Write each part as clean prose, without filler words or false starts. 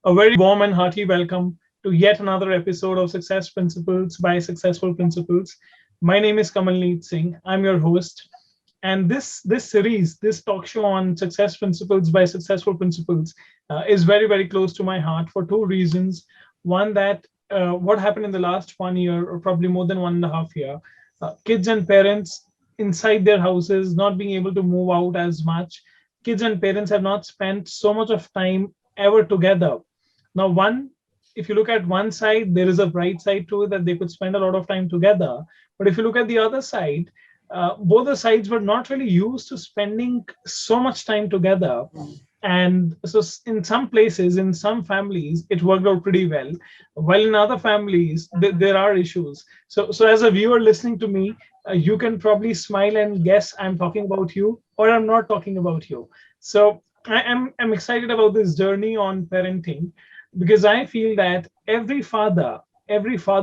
A very warm and hearty welcome to yet another episode of Success Principles by Successful Principles. My name is Kamalneet Singh. I'm your host, and this series, this talk show on Success Principles by Successful Principles, is very close to my heart for two reasons. One, that what happened in the last 1 year, or probably more than 1.5 year, kids and parents inside their houses not being able to move out as much. Kids and parents have not spent so much of time ever together. Now, if you look at one side, there is a bright side to it that they could spend a lot of time together. But if you look at the other side, both the sides were not really used to spending so much time together. And so, in some places, in some families, it worked out pretty well. While in other families, there are issues. So as a viewer listening to me, you can probably smile and guess I'm talking about you or I'm not talking about you. So I'm excited about this journey on parenting because I feel that every father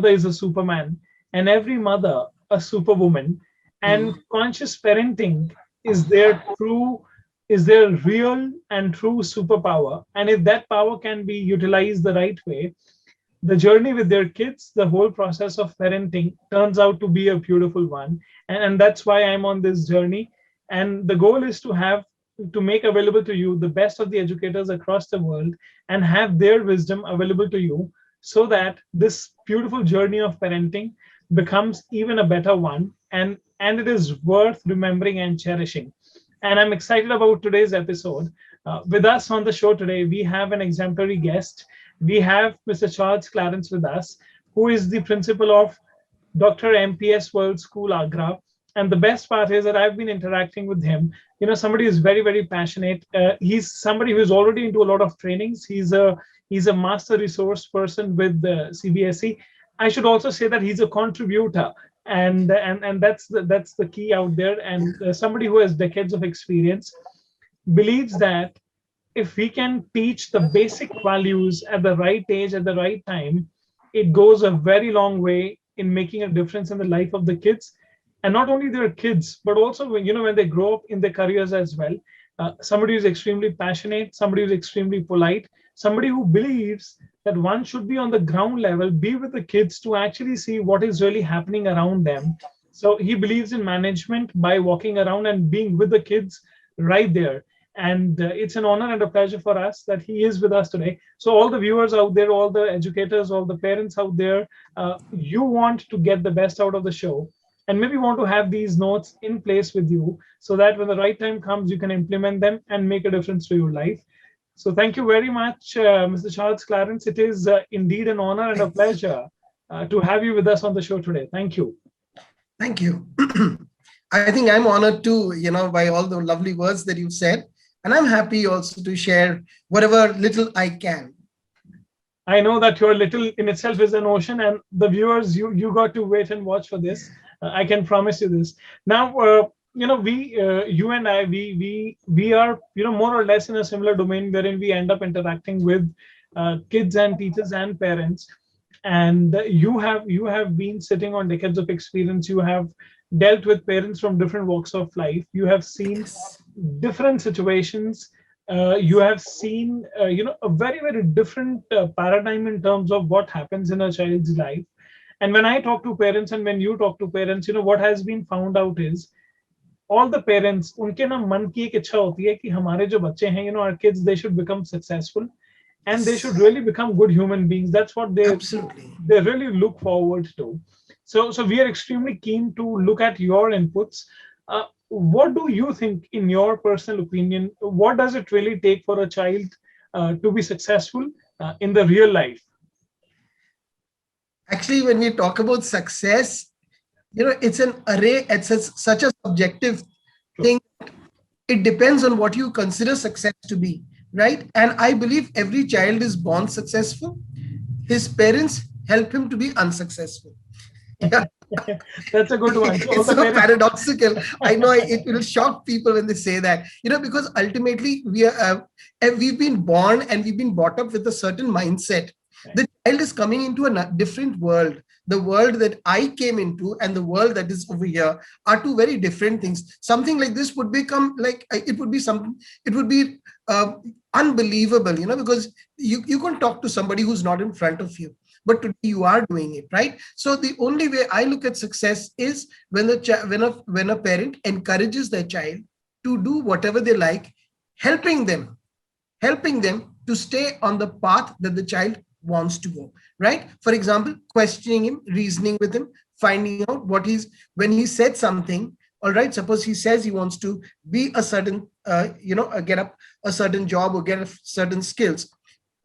is a superman and every mother a superwoman, and conscious parenting is their true is their real and true superpower. And if that power can be utilized the right way, the journey with their kids, the whole process of parenting turns out to be a beautiful one. And that's why I'm on this journey. And the goal is to make available to you the best of the educators across the world and have their wisdom available to you so that this beautiful journey of parenting becomes even a better one, and it is worth remembering and cherishing. And I'm excited about today's episode. With us on the show today, we have an exemplary guest. We have Mr. Charles Clarence with us, who is the principal of Dr. MPS World School, Agra. And the best part is that I've been interacting with him. Somebody who's very passionate. He's somebody who's already into a lot of trainings. He's a master resource person with the CBSE. I should also say that he's a contributor, and that's the key out there. And somebody who has decades of experience believes that if we can teach the basic values at the right age, at the right time, it goes a very long way in making a difference in the life of the kids. And not only their kids, but also when they grow up in their careers as well. Somebody who's extremely passionate, somebody who's extremely polite, somebody who believes that one should be on the ground level, be with the kids to actually see what is really happening around them. So he believes in management by walking around and being with the kids right there. And it's an honor and a pleasure for us that he is with us today. So all the viewers out there, all the educators, all the parents out there, you want to get the best out of the show and maybe want to have these notes in place with you so that when the right time comes, you can implement them and make a difference to your life. So thank you very much, Mr. Charles Clarence. It is indeed an honor and a pleasure to have you with us on the show today. Thank you. Thank you. I think I'm honored too, by all the lovely words that you've said. And I'm happy also to share whatever little I can. I know that your little in itself is an ocean, and the viewers, you got to wait and watch for this. I can promise you this. Now, you and I, we are, more or less in a similar domain wherein we end up interacting with kids and teachers and parents. And you have been sitting on decades of experience. You have dealt with parents from different walks of life. You have seen different situations. You have seen a very different paradigm in terms of what happens in a child's life. And when I talk to parents and when you talk to parents, what has been found out is all the parents, उनके ना मन की एक इच्छा होती है कि हमारे जो बच्चे हैं, our kids, they should become successful and they should really become good human beings. That's what they really look forward to. So we are extremely keen to look at your inputs. What do you think, in your personal opinion, what does it really take for a child to be successful in the real life? Actually, when we talk about success, it's an array, such a subjective thing. It depends on what you consider success to be, right? And I believe every child is born successful. His parents help him to be unsuccessful. Yeah. That's a good one. It's so paradoxical. I know it will shock people when they say that, because ultimately we've been born and we've been brought up with a certain mindset. The child is coming into a different world. The world that I came into and the world that is over here are two very different things. Something like this would become like, it would be unbelievable, because you can talk to somebody who's not in front of you, but today you are doing it, right? So the only way I look at success is when when a parent encourages their child to do whatever they like, helping them to stay on the path that the child wants to go, right? For example, questioning him, reasoning with him, finding out what he's, when he said something, all right, suppose he says he wants to be a certain, get up a certain job or get a certain skills.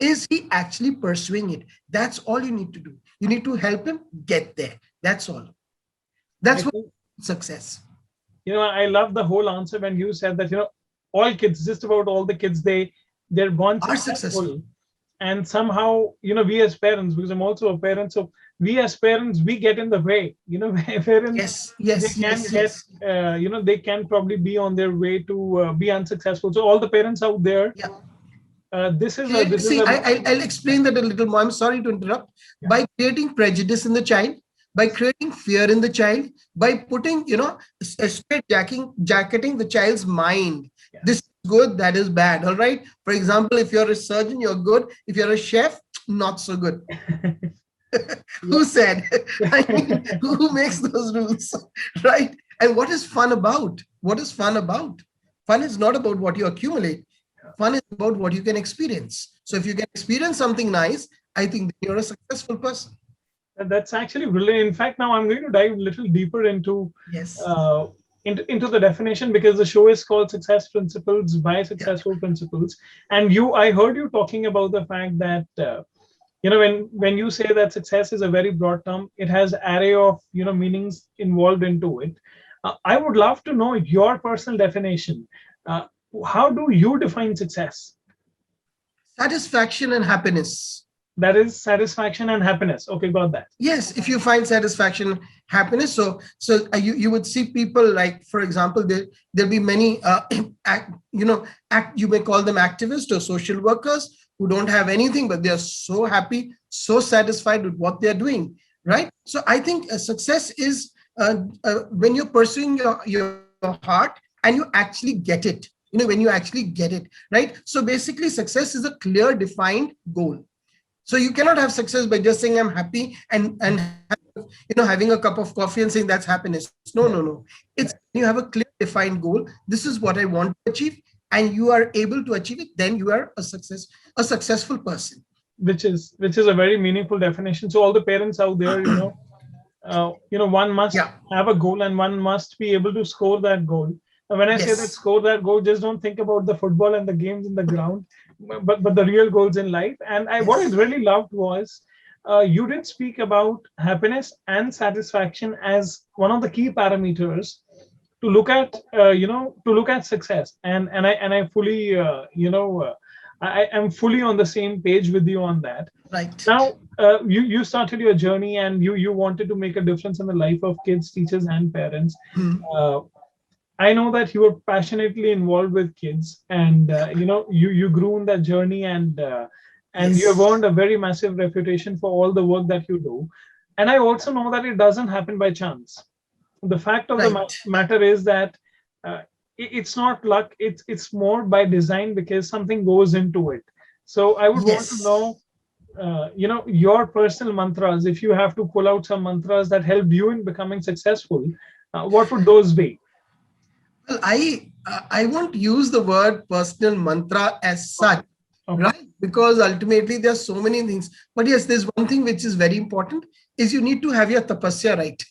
Is he actually pursuing it? That's all you need to do. You need to help him get there. That's all. That's what success. I love the whole answer when you said that, all kids, just about all the kids, they're born successful. And somehow, we as parents, because I'm also a parent, so we as parents, we get in the way. Parents, they can probably be on their way to be unsuccessful. So all the parents out there, I'll explain that a little more. I'm sorry to interrupt. Yeah. By creating prejudice in the child, by creating fear in the child, by putting, straight jacketing the child's mind. Yeah. This is good, that is bad. All right. For example, if you're a surgeon, you're good. If you're a chef, not so good. Who said? I mean, who makes those rules? Right. And what is fun about? What is fun about? Fun is not about what you accumulate. Fun is about what you can experience. So if you can experience something nice, I think you're a successful person. That's actually brilliant. In fact, now I'm going to dive a little deeper into into the definition, because the show is called Success Principles by Successful Principles. And I heard you talking about the fact that when you say that success is a very broad term, it has array of meanings involved into it. I would love to know your personal definition. How do you define success? Satisfaction and happiness. That is satisfaction and happiness. Okay, got that. Yes, if you find satisfaction, happiness. So you would see people like, for example, there'll be many, you may call them activists or social workers who don't have anything, but they are so happy, so satisfied with what they're doing, right? So I think success is when you're pursuing your heart and you actually get it. When you actually get it, right? So basically, success is a clear, defined goal. So you cannot have success by just saying I'm happy and having a cup of coffee and saying that's happiness. No. It's you have a clear, defined goal. This is what I want to achieve, and you are able to achieve it. Then you are a successful person. Which is a very meaningful definition. So all the parents out there, one must have a goal and one must be able to score that goal. When I say that score that goal, just don't think about the football and the games in the ground, but the real goals in life. And what I really loved was you did speak about happiness and satisfaction as one of the key parameters to look at, to look at success. And I fully, I am fully on the same page with you on that. Right. Now, you started your journey and you wanted to make a difference in the life of kids, teachers, and parents. I know that you were passionately involved with kids, and you grew in that journey, and you have earned a very massive reputation for all the work that you do. And I also know that it doesn't happen by chance. The fact of the matter is that it's not luck; it's more by design, because something goes into it. So I would want to know, your personal mantras. If you have to pull out some mantras that helped you in becoming successful, what would those be? Well, I won't use the word personal mantra as such, right? Because ultimately there are so many things. But yes, there's one thing which is very important, is you need to have your tapasya right.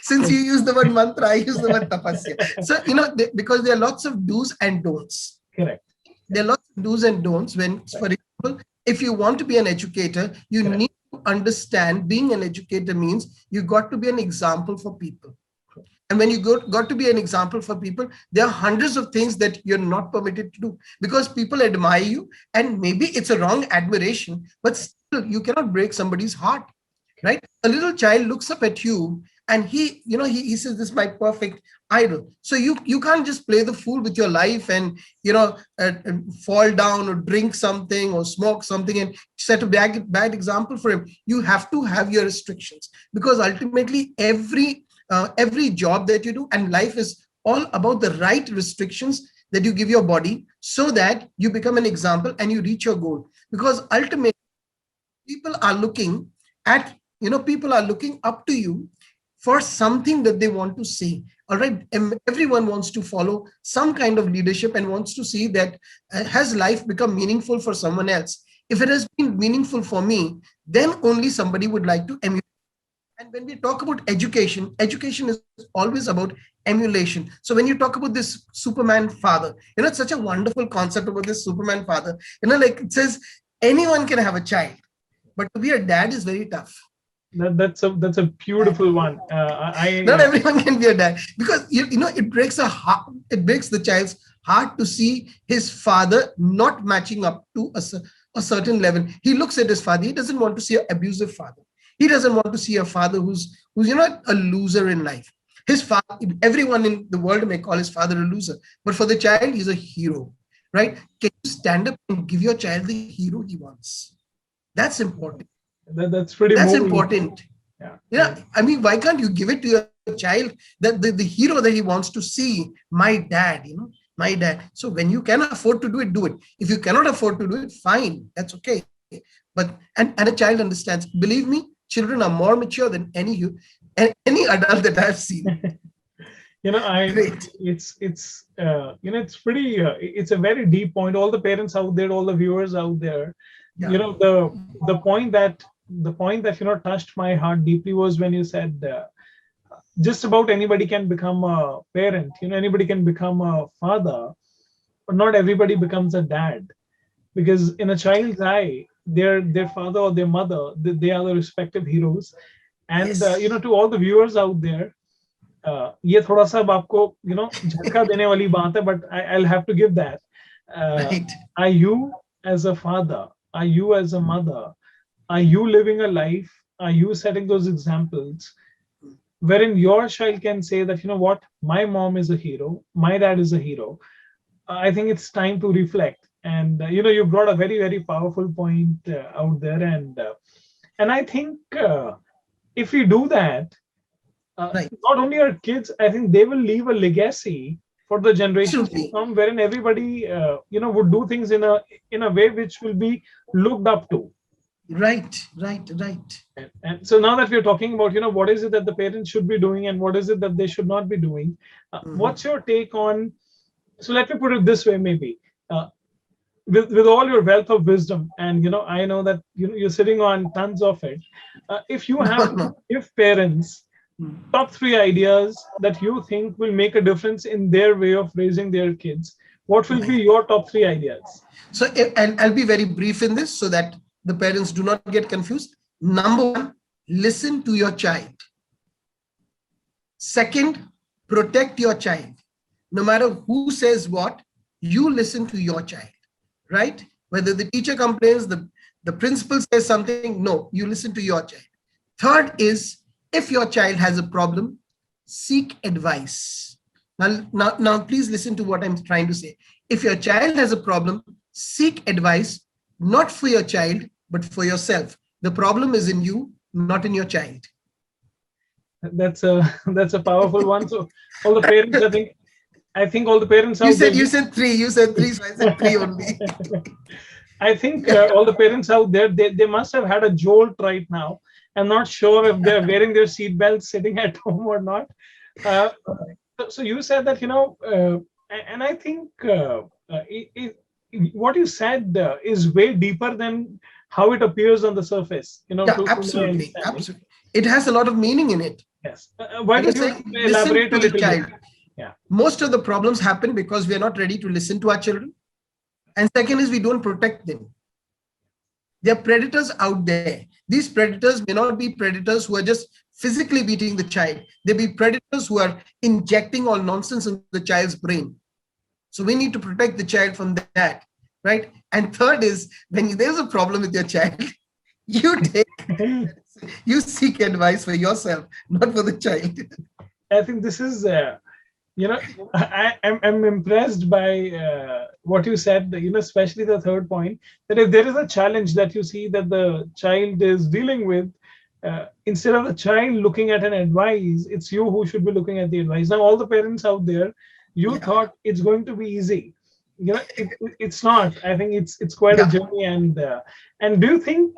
Since you use the word mantra, I use the word tapasya. So, because there are lots of do's and don'ts. Correct. There are lots of do's and don'ts when, for example, if you want to be an educator, you need to understand being an educator means you got to be an example for people. And when you got to be an example for people, there are hundreds of things that you're not permitted to do because people admire you. And maybe it's a wrong admiration, but still you cannot break somebody's heart, right? A little child looks up at you and he says, this is my perfect idol. So you can't just play the fool with your life and, fall down or drink something or smoke something and set a bad example for him. You have to have your restrictions, because ultimately every job that you do and life is all about the right restrictions that you give your body so that you become an example and you reach your goal. Because ultimately, people are looking at, people are looking up to you for something that they want to see. All right. Everyone wants to follow some kind of leadership and wants to see that has life become meaningful for someone else. If it has been meaningful for me, then only somebody would like to emulate. And when we talk about education, education is always about emulation. So when you talk about this Superman father, it's such a wonderful concept about this Superman father. Like it says, anyone can have a child, but to be a dad is very tough. That's a beautiful one. Not everyone can be a dad, because it breaks the child's heart to see his father not matching up to a certain level. He looks at his father. He doesn't want to see an abusive father. He doesn't want to see a father who's a loser in life. His father, everyone in the world may call his father a loser, but for the child, he's a hero, right? Can you stand up and give your child the hero he wants? That's important. That's pretty. That's moving. important. Yeah. I mean, why can't you give it to your child that the hero that he wants to see? My dad, my dad. So when you can afford to do it, do it. If you cannot afford to do it, fine. That's okay. But and a child understands. Believe me, children are more mature than any adult that I've seen. It's pretty. It's a very deep point. All the parents out there, all the viewers out there, Yeah. The point that touched my heart deeply was when you said just about anybody can become a parent. Anybody can become a father, but not everybody becomes a dad, because in a child's eye, their father or their mother, they are the respective heroes. And Yes. to all the viewers out there, ये थोड़ा सा अब आपको झटका देने वाली बात है, but I'll have to give that. Right. Are you as a father? Are you as a mother? Are you living a life? Are you setting those examples wherein your child can say that, what, my mom is a hero, my dad is a hero? I think it's time to reflect. And you brought a very, very powerful point out there, and I think if we do that, Right. not only our kids, I think they will leave a legacy for the generations to Absolutely. come, wherein everybody would do things in a way which will be looked up to. Right. And so now that we're talking about what is it that the parents should be doing and what is it that they should not be doing, what's your take on? So let me put it this way, maybe. With all your wealth of wisdom, and I know that you're sitting on tons of it. If you have to No. give parents top 3 ideas that you think will make a difference in their way of raising their kids, what will be your top 3 ideas? So, and I'll be very brief in this so that the parents do not get confused. Number 1, listen to your child. Second, protect your child. No matter who says what, you listen to your child, right? Whether the teacher complains, the principal says something, no, you listen to your child. Third is, if your child has a problem, seek advice. Now, please listen to what I'm trying to say. If your child has a problem, seek advice, not for your child, but for yourself. The problem is in you, not in your child. That's a powerful one. So all the parents, I think all the parents out there. You said 3. You said 3, so I said 3 only. I think all the parents out there, they must have had a jolt right now. I'm not sure if they're wearing their seatbelts sitting at home or not. So you said that, and I think what you said is way deeper than how it appears on the surface. Yeah, to absolutely. It has a lot of meaning in it. Yes. Why don't you elaborate a little bit? Yeah. Most of the problems happen because we are not ready to listen to our children. And second is we don't protect them. There are predators out there. These predators may not be predators who are just physically beating the child. They be predators who are injecting all nonsense in the child's brain. So we need to protect the child from that, right? And third is, when there's a problem with your child, you seek advice for yourself, not for the child. I think this is, I'm impressed by what you said, especially the third point, that if there is a challenge that you see that the child is dealing with, instead of the child looking at an advice, it's you who should be looking at the advice. Now, all the parents out there, You Yeah. thought it's going to be easy. It's not. I think it's quite a Yeah. journey. And do you think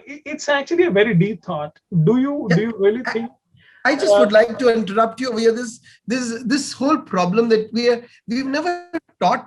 it's actually a very deep thought. Do you Yeah. do you really I, think? I just Uh, would like to interrupt you over here. This whole problem that we've never taught,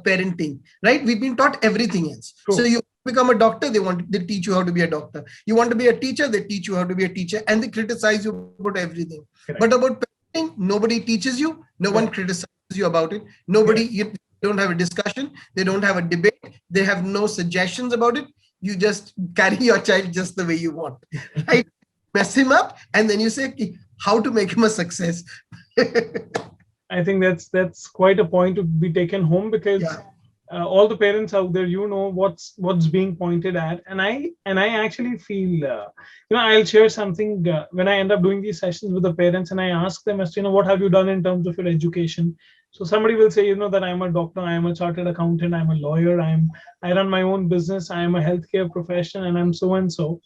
parenting, right? We've been taught everything else. So True. you become a doctor, they teach you how to be a doctor. You want to be a teacher, they teach you how to be a teacher, and they criticize you about everything. But Correct. about parenting, nobody teaches you, no one Correct. criticizes you about it. Nobody, Correct. you don't have a discussion, they don't have a debate, they have no suggestions about it. You just carry your child just the way you want, right? Mess him up, and then you say how to make him a success. I think that's quite a point to be taken home, because Yeah, all the parents out there, what's being pointed at. And I actually feel, I'll share something when I end up doing these sessions with the parents, and I ask them as to, what have you done in terms of your education. So somebody will say, that I'm a doctor, I'm a chartered accountant, I'm a lawyer, I run my own business, I'm a healthcare professional, and I'm so and so.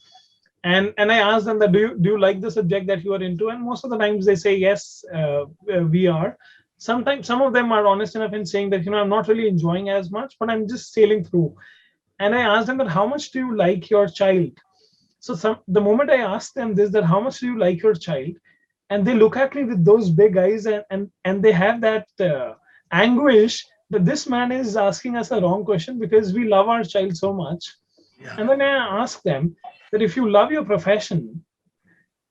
And I ask them that, do you like the subject that you are into? And most of the times they say yes, we are. Sometimes some of them are honest enough in saying that, I'm not really enjoying as much, but I'm just sailing through. And I ask them that, how much do you like your child? So the moment I ask them this, that how much do you like your child, and they look at me with those big eyes, and they have that anguish that this man is asking us a wrong question, because we love our child so much. yeah. And then I ask them that, if you love your profession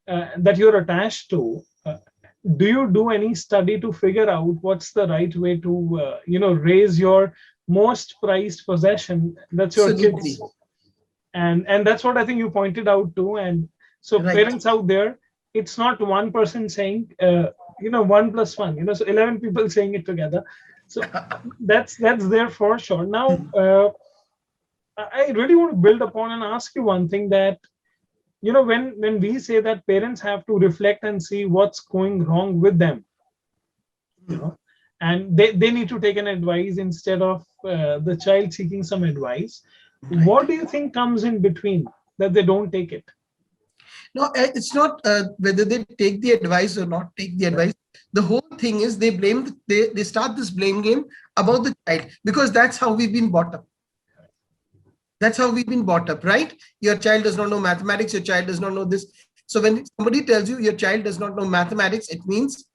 that you're attached to, do you do any study to figure out what's the right way to, raise your most prized possession? That's your kids. Absolutely. And that's what I think you pointed out too. And so Right. parents out there, it's not one person saying, 1 plus 1, so 11 people saying it together. So that's there for sure. Now, I really want to build upon and ask you one thing, that, when we say that parents have to reflect and see what's going wrong with them, you know and they need to take an advice instead of the child seeking some advice. Right. What do you think comes in between, that they don't take it? No, it's not whether they take the advice or not take the advice. The whole thing is they start this blame game about the child, because that's how we've been brought up. That's how we've been brought up, right? Your child does not know mathematics, your child does not know this. So when somebody tells you your child does not know mathematics, it means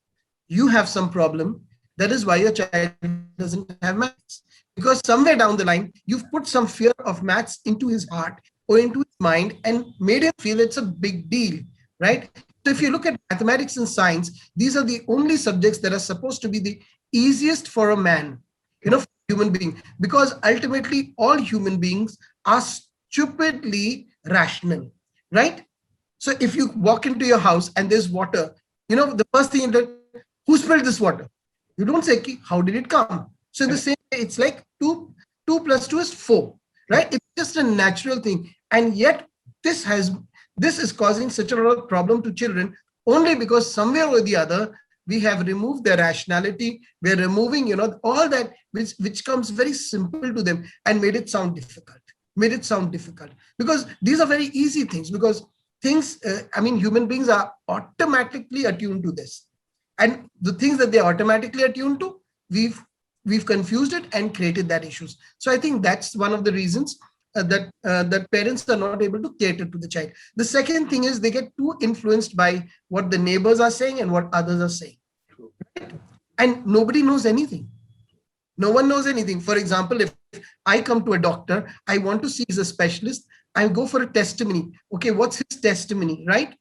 you have some problem. That is why your child doesn't have maths. Because somewhere down the line, you've put some fear of maths into his heart or into his mind and made him feel it's a big deal, right? So if you look at mathematics and science, these are the only subjects that are supposed to be the easiest for a man, for a human being, because ultimately all human beings are stupidly rational, right? So if you walk into your house and there's water, the first thing you do, who spilled this water? You don't say, how did it come? So in the Correct. same way, it's like two plus two is four, right? Correct. It's just a natural thing. And yet this is causing such a lot of problem to children, only because somewhere or the other, we have removed their rationality. We're removing, all that which comes very simple to them and made it sound difficult. Because these are very easy things, because human beings are automatically attuned to this, and the things that they're automatically attuned to, we've confused it and created that issues. So I think that's one of the reasons that parents are not able to cater to the child. The second thing is they get too influenced by what the neighbors are saying and what others are saying, True. and nobody knows anything. No one knows anything. For example, if I come to a doctor, I want to see, he's a specialist, I go for a testimony. Okay, what's his testimony, right?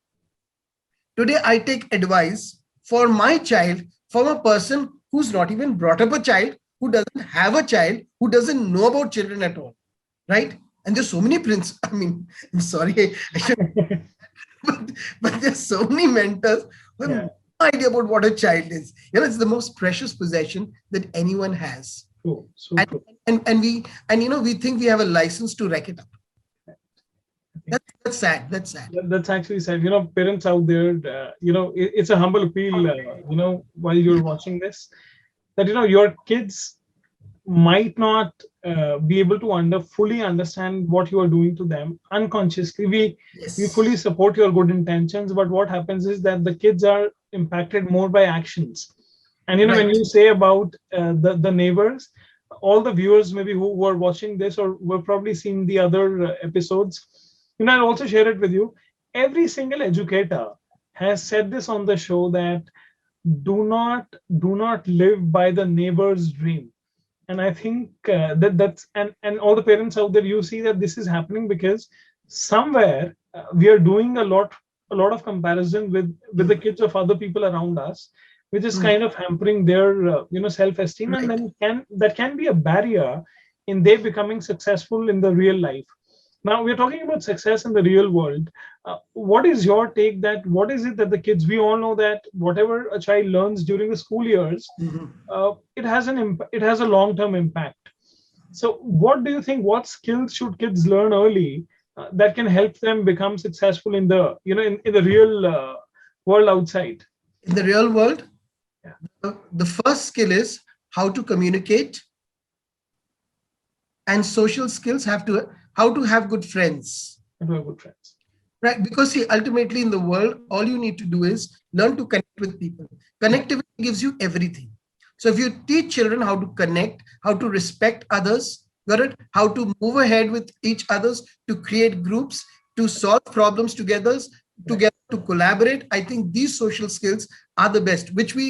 Today I take advice for my child from a person who's not even brought up a child, who doesn't have a child, who doesn't know about children at all, right? And there's so many prints. I'm sorry, I should, but there's so many mentors who have Yeah. no idea about what a child is. It's the most precious possession that anyone has. True. So And true. we think we have a license to wreck it up. I think That's sad. That's sad. that's actually said. Parents out there, it's a humble appeal, while you're watching this, that, your kids might not be able to fully understand what you are doing to them unconsciously. We fully Yes. support your good intentions, but what happens is that the kids are impacted more by actions. And when Right. you say about the neighbors, all the viewers maybe who were watching this or were probably seeing the other episodes, I'll also share it with you. Every single educator has said this on the show, that do not live by the neighbor's dream. And I think that's and all the parents out there, you see that this is happening because somewhere we are doing a lot of comparison with the Mm. kids of other people around us, which is Mm. kind of hampering their self-esteem, and Right. then can be a barrier in they becoming successful in the real life. Now we're talking about success in the real world. What is your take, that what is it that the kids, we all know that whatever a child learns during the school years, Mhm. it has a long term impact. So what do you think, what skills should kids learn early that can help them become successful in the in the real world outside? In the real world, Yeah, the first skill is how to communicate, and social skills have to how to have good friends. and we have good friends. Right, because see, ultimately in the world, all you need to do is learn to connect with people. Connectivity gives you everything. So if you teach children how to connect, how to respect others, got it, how to move ahead with each others, to create groups, to solve problems Right. together to collaborate, I think these social skills are the best, which we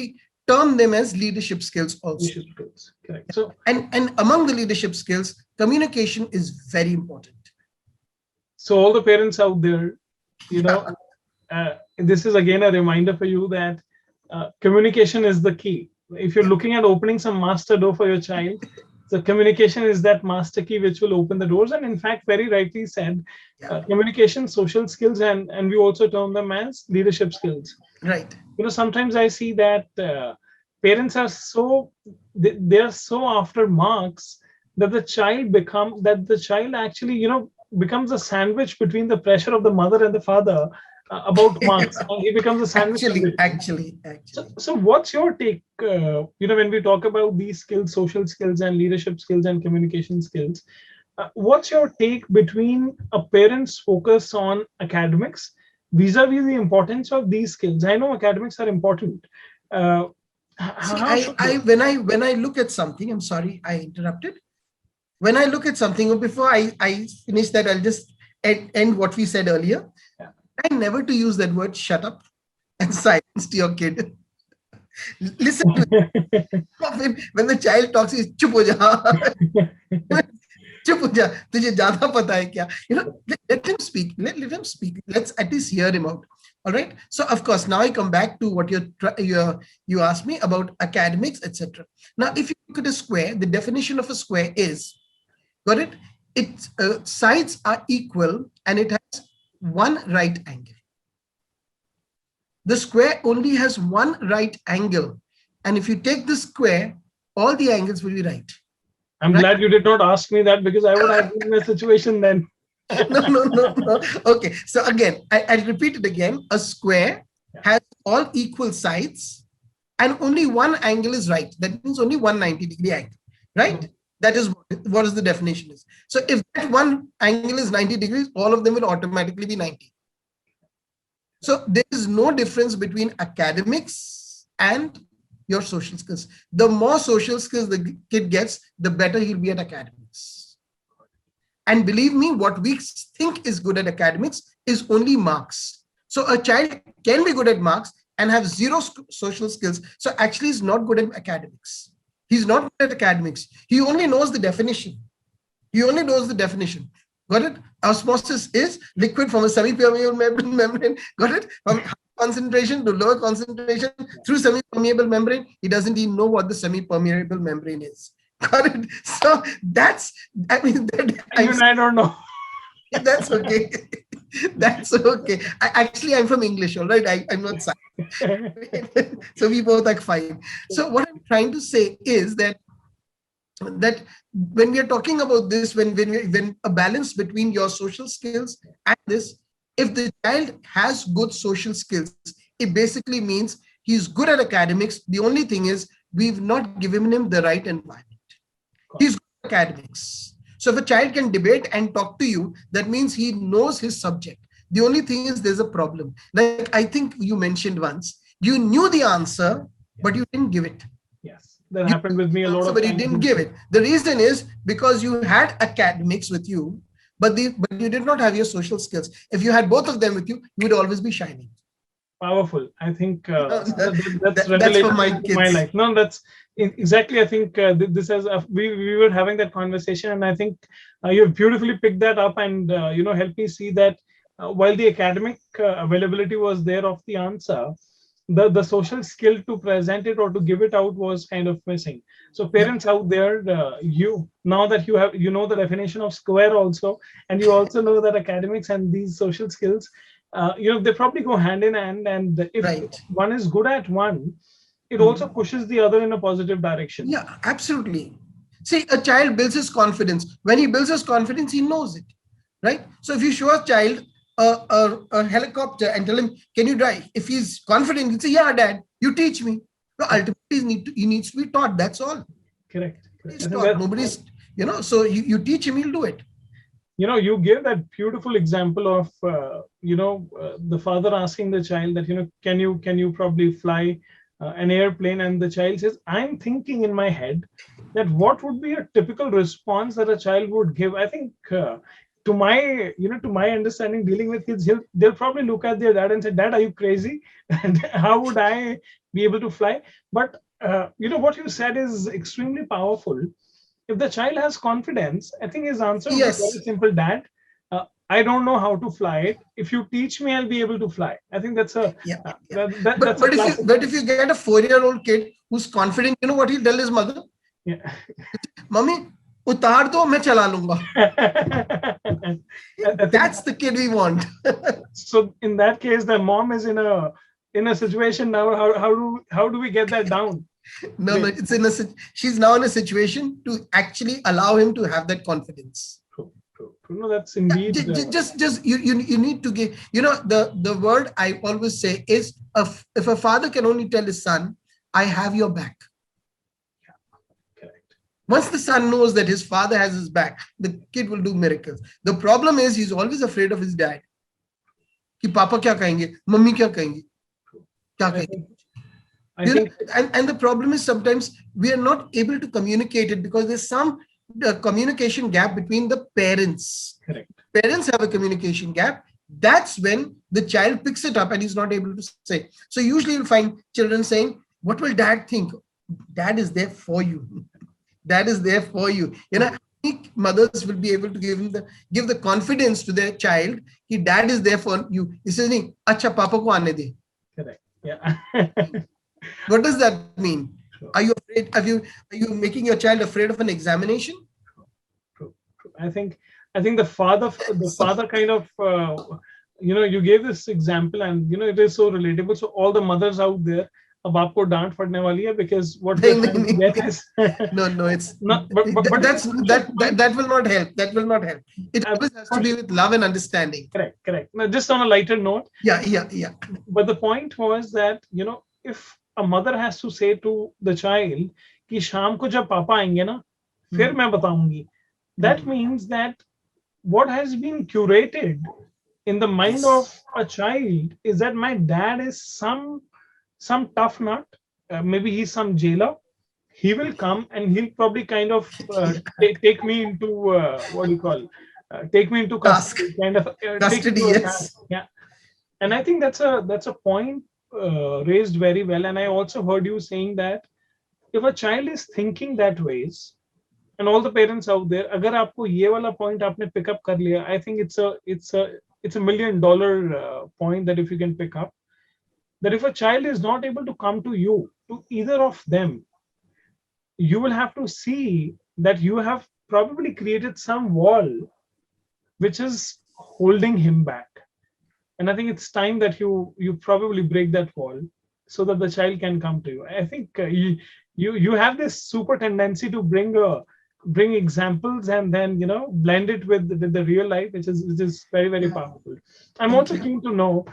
term them as leadership skills also. Leadership skills. Correct. So And among the leadership skills, communication is very important. all the parents out there, you Yeah, know, this is again a reminder for you that communication is the key. If you're yeah, looking at opening some master door for your child, so communication is that master key which will open the doors. And in fact, very rightly said, yeah, communication, social skills, and we also term them as leadership skills. right. Sometimes I see that parents are they are so after marks that the child actually becomes a sandwich between the pressure of the mother and the father about marks, and he becomes a sandwich in Actually, between. actually, So, actually. what's your take? When we talk about these skills, social skills, and leadership skills, and communication skills, what's your take between a parent's focus on academics vis-a-vis the importance of these skills? I know academics are important. Uh, See, how should they? when I look at something, I'm sorry, I interrupted. When I look at something, or before I finish that, I'll just end what we said earlier. Yeah. I never to use that word shut up and silence to your kid. Listen to when the child talks, he's chup ho ja. चुप हो जा तुझे ज्यादा पता है क्या let him speak, let him speak, let's at least hear him out. All right, so of course now I come back to what you asked me about academics, etc. Now if you look at a square, the definition of a square is, got it, its sides are equal and it has one right angle. The square only has one right angle, and if you take the square, all the angles will be right. I'm Right. glad you did not ask me that, because I would have been in a situation then. No, no, no, no. Okay. So again, I'll repeat it again. A square has all equal sides and only one angle is right. That means only 190-degree angle, right? That is what is the definition is. So if that one angle is 90 degrees, all of them will automatically be 90. So there is no difference between academics and your social skills. The more social skills the kid gets, the better he'll be at academics. And believe me, what we think is good at academics is only marks. So a child can be good at marks and have zero social skills. So actually he's not good at academics. He's not good at academics. He only knows the definition. He only knows the definition. Got it? Osmosis is liquid from a semi-permeable membrane. Got it? From high concentration to lower concentration through semi-permeable membrane. He doesn't even know what the semi-permeable membrane is. Got it? So that's, I mean, Even I don't know. that's okay. That's okay. I'm from English, all right? I'm not science. So we both are fine. So what I'm trying to say is that when we are talking about this, when a balance between your social skills and this, if the child has good social skills, it basically means he's good at academics. The only thing is we've not given him the right environment. He's good at academics. So if a child can debate and talk to you, that means he knows his subject. The only thing is there's a problem. Like I think you mentioned once, you knew the answer, but you didn't give it. Yes, that happened with me a lot of But you times. didn't give it. The reason is because you had academics with you, but you did not have your social skills. If you had both of them with you, you would always be shining. Powerful. I think that's That's for my revelation to my kids. life. No, that's exactly. I think this has we were having that conversation, and I think you have beautifully picked that up, and helped me see that while the academic availability was there of the answer, the social skill to present it or to give it out was kind of missing. So Yeah. parents out there, you now that you know the definition of square also, and you also know that academics and these social skills, they probably go hand in hand, and if Right. one is good at one, it also pushes the other in a positive direction. Yeah, absolutely. See, a child builds his confidence. When he builds his confidence, he knows it, right? So if you show a child a helicopter and tell him, "Can you drive?" If he's confident, he'll say, "Yeah, Dad, you teach me." No, ultimately, he needs to be taught. That's all. Correct. He's taught. Nobody's, so you teach him, he'll do it. You gave that beautiful example of the father asking the child that can you probably fly an airplane, and the child says, I'm thinking in my head that what would be a typical response that a child would give. I think to my understanding, dealing with kids, they'll probably look at their dad and say, Dad, are you crazy? And how would I be able to fly? But what you said is extremely powerful. If the child has confidence, I think his answer would be Yes. very simple. Dad, I don't know how to fly it. If you teach me, I'll be able to fly. I think that's a Yeah. that's a classic. But if you get a 4-year-old kid who's confident, you know what he'll tell his mother? Yeah. Mummy, उतार दो, मैं चला लूंगा. I think That's the kid we want. so. In that case, the mom is in a situation now. How do we get that down? No, she's now in a situation to actually allow him to have that confidence. No, that's indeed. Just you need to give. The word I always say is, if a father can only tell his son, I have your back. Correct. Once the son knows that his father has his back, the kid will do miracles. The problem is he's always afraid of his dad. कि पापा क्या कहेंगे, mummy क्या कहेंगे, क्या कहेंगे. I think, and the problem is sometimes we are not able to communicate it because there's some communication gap between the parents. correct. Parents have a communication gap. That's when the child picks it up and he's not able to say. So usually you'll find children saying, what will dad think? Dad is there for you. Dad is there for you. I think mothers will be able to give the confidence to their child that dad is there for you. He says, "Acha papa ko aane de." Correct. Yeah. What does that mean? Sure. Are you afraid? Are you making your child afraid of an examination? True. I think the father kind of you gave this example, and it is so relatable. So all the mothers out there, अब आपको डांट पड़ने वाली है, because what we're trying to get is no, it's not. But that will not help. That will not help. It always has to be with love and understanding. Correct. Now, just on a lighter note. Yeah. But the point was that if a mother has to say to the child कि शाम को जब पापा आएंगे ना, फिर मैं बताऊंगी. That means that what has been curated in the mind of a child is that my dad is some tough nut. Maybe he's some jailer. He will come and he'll probably kind of take me into what do you call? Take me into custody, kind of custody. Yes. Yeah. And I think that's a point raised very well. And I also heard you saying that if a child is thinking that ways, and all the parents out there, agar aapko ye wala point aapne pick up kar liya, I think it's a $1 million point that if you can pick up, that if a child is not able to come to you, to either of them, you will have to see that you have probably created some wall which is holding him back. And I think it's time that you probably break that wall so that the child can come to you. I think you have this super tendency to bring examples and then blend it with the real life, which is very, very powerful. I'm also keen to know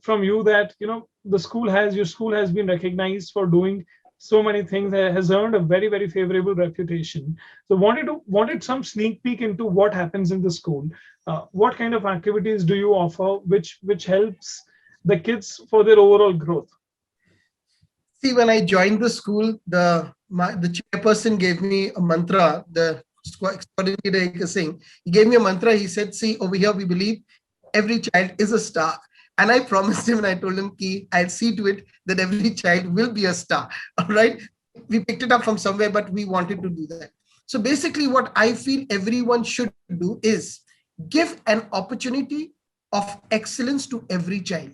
from you that your school has been recognized for doing so many things, has earned a very, very favorable reputation. So wanted some sneak peek into what happens in the school. What kind of activities do you offer which helps the kids for their overall growth? See, when I joined the school, the chairperson gave me a mantra. The coordinator Singh, he gave me a mantra. He said, "See, over here, we believe every child is a star." And I promised him, and I told him, "Ki I'll see to it that every child will be a star." All right. We picked it up from somewhere, but we wanted to do that. So basically, what I feel everyone should do is give an opportunity of excellence to every child.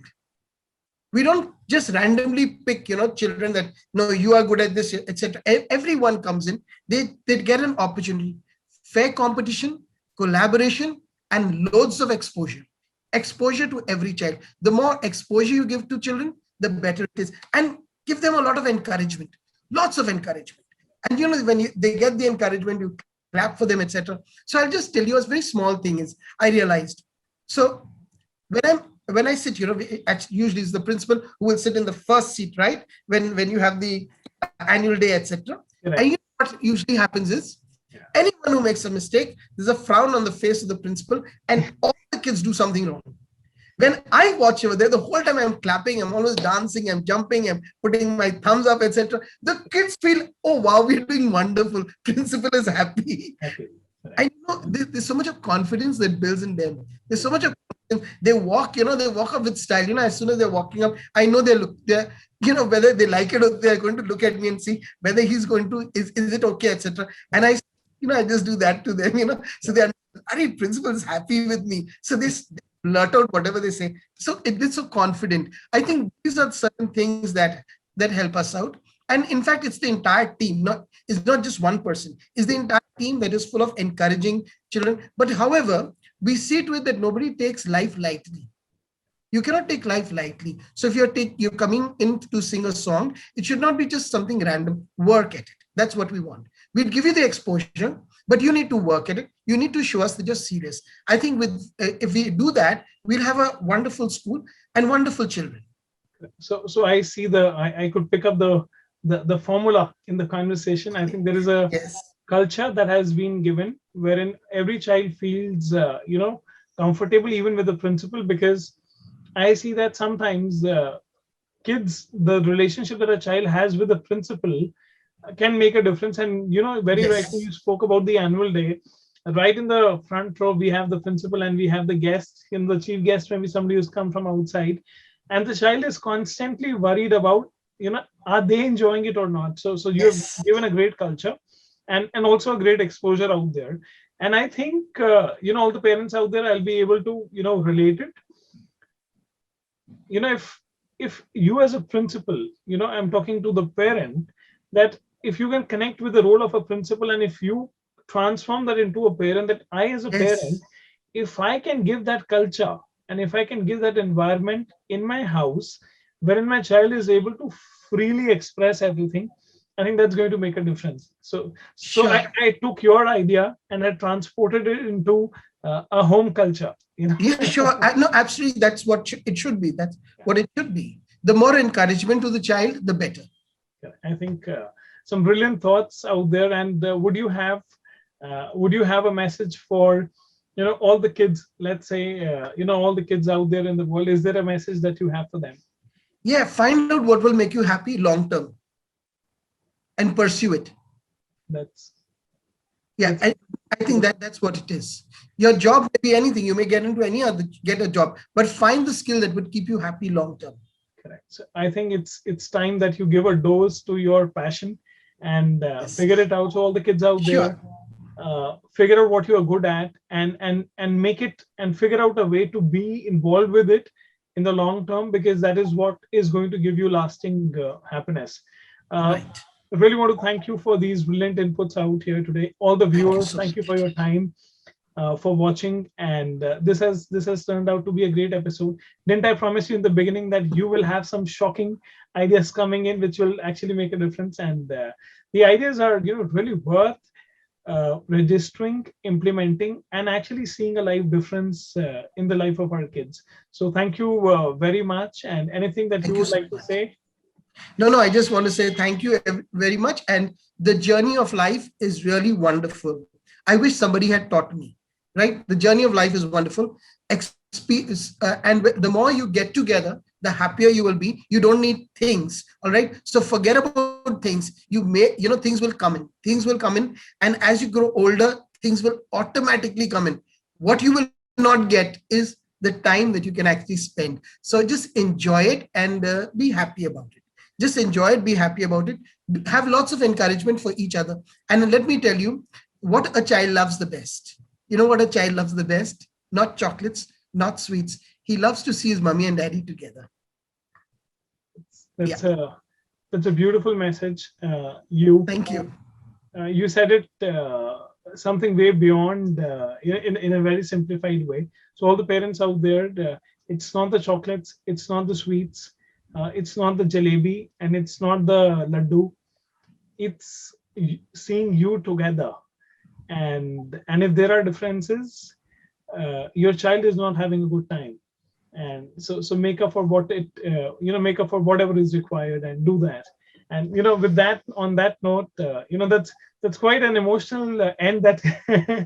We don't just randomly pick, children that, no, you are good at this, etc. Everyone comes in, they get an opportunity. Fair competition, collaboration, and loads of exposure. Exposure to every child. The more exposure you give to children, the better it is. And give them a lot of encouragement, lots of encouragement. And when they get the encouragement, you clap for them, etc. So I'll just tell you a very small thing is I realized. So when I sit, usually it's the principal who will sit in the first seat, right? When you have the annual day, etc. And what usually happens is anyone who makes a mistake, there's a frown on the face of the principal, and all the kids do something wrong. When I watch over there, the whole time I'm clapping, I'm always dancing, I'm jumping, I'm putting my thumbs up, etc. The kids feel, oh wow, we're doing wonderful. Principal is happy. I know there's so much of confidence that builds in them. There's so much of confidence. They walk up with style. As soon as they're walking up, I know they're whether they like it or they're going to look at me and see whether he's going to, is it okay, etc. And I just do that to them, so they're, principal is happy with me. So they blurt out whatever they say. So it's so confident. I think these are certain things that help us out. And in fact, it's the entire team. It's not just one person. It's the entire team that is full of encouraging children. But however, we see to it that nobody takes life lightly. You cannot take life lightly. So if you're coming in to sing a song, it should not be just something random. Work at it. That's what we want. We'll give you the exposure, but you need to work at it. You need to show us that you're serious. I think if we do that, we'll have a wonderful school and wonderful children. So I see I could pick up the formula in the conversation. I think there is a culture that has been given wherein every child feels comfortable even with the principal, because I see that sometimes kids, the relationship that a child has with the principal can make a difference. And very rightly you spoke about the annual day. Right in the front row we have the principal and we have the guests, the chief guest, maybe somebody who's come from outside, and the child is constantly worried about are they enjoying it or not. So you have given a great culture and also a great exposure out there. And I think all the parents out there, I'll be able to relate it. If you as a principal, I'm talking to the parent, that if you can connect with the role of a principal, and if you transform that into a parent, that I as a parent, if I can give that culture and if I can give that environment in my house wherein my child is able to freely express everything, I think that's going to make a difference. So I took your idea and I transported it into a home culture. Yeah, sure. No, absolutely. That's what it should be. That's what it should be. The more encouragement to the child, the better. I think some brilliant thoughts out there. And would you have a message for all the kids? Let's say all the kids out there in the world. Is there a message that you have for them? Yeah, find out what will make you happy long term, and pursue it. I think that's what it is. Your job may be anything. You may get a job, but find the skill that would keep you happy long term. Correct. So I think it's time that you give a dose to your passion and figure it out. So all the kids out there, figure out what you are good at and make it, and figure out a way to be involved with it in the long term, because that is what is going to give you lasting happiness. Right. I really want to thank you for these brilliant inputs out here today. All the viewers, thank you for your time, for watching. And this has turned out to be a great episode. Didn't I promise you in the beginning that you will have some shocking ideas coming in, which will actually make a difference? And the ideas are really worth registering, implementing, and actually seeing a life difference in the life of our kids. So thank you very much. And anything that you would like to say? No, I just want to say thank you very much. And the journey of life is really wonderful. I wish somebody had taught me, right? The journey of life is wonderful. And the more you get together, the happier you will be. You don't need things. All right. So forget about things. You may, things will come in. Things will come in. And as you grow older, things will automatically come in. What you will not get is the time that you can actually spend. So just enjoy it and be happy about it. Just enjoy it, be happy about it. Have lots of encouragement for each other. And let me tell you what a child loves the best. You know what a child loves the best? Not chocolates, not sweets. He loves to see his mommy and daddy together. That's Yeah. a beautiful message. Thank you. You said it something way beyond in a very simplified way. So all the parents out there, it's not the chocolates, it's not the sweets, it's not the jalebi, and it's not the laddu. It's seeing you together, and if there are differences, your child is not having a good time, and so make up for what it make up for whatever is required and do that. And with that, on that note, that's quite an emotional end that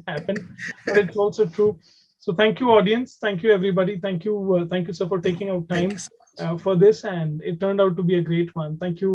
happened, but it's also true. So thank you, audience. Thank you, everybody. Thank you, sir, for taking out Thank time you. for this, and it turned out to be a great one. Thank you.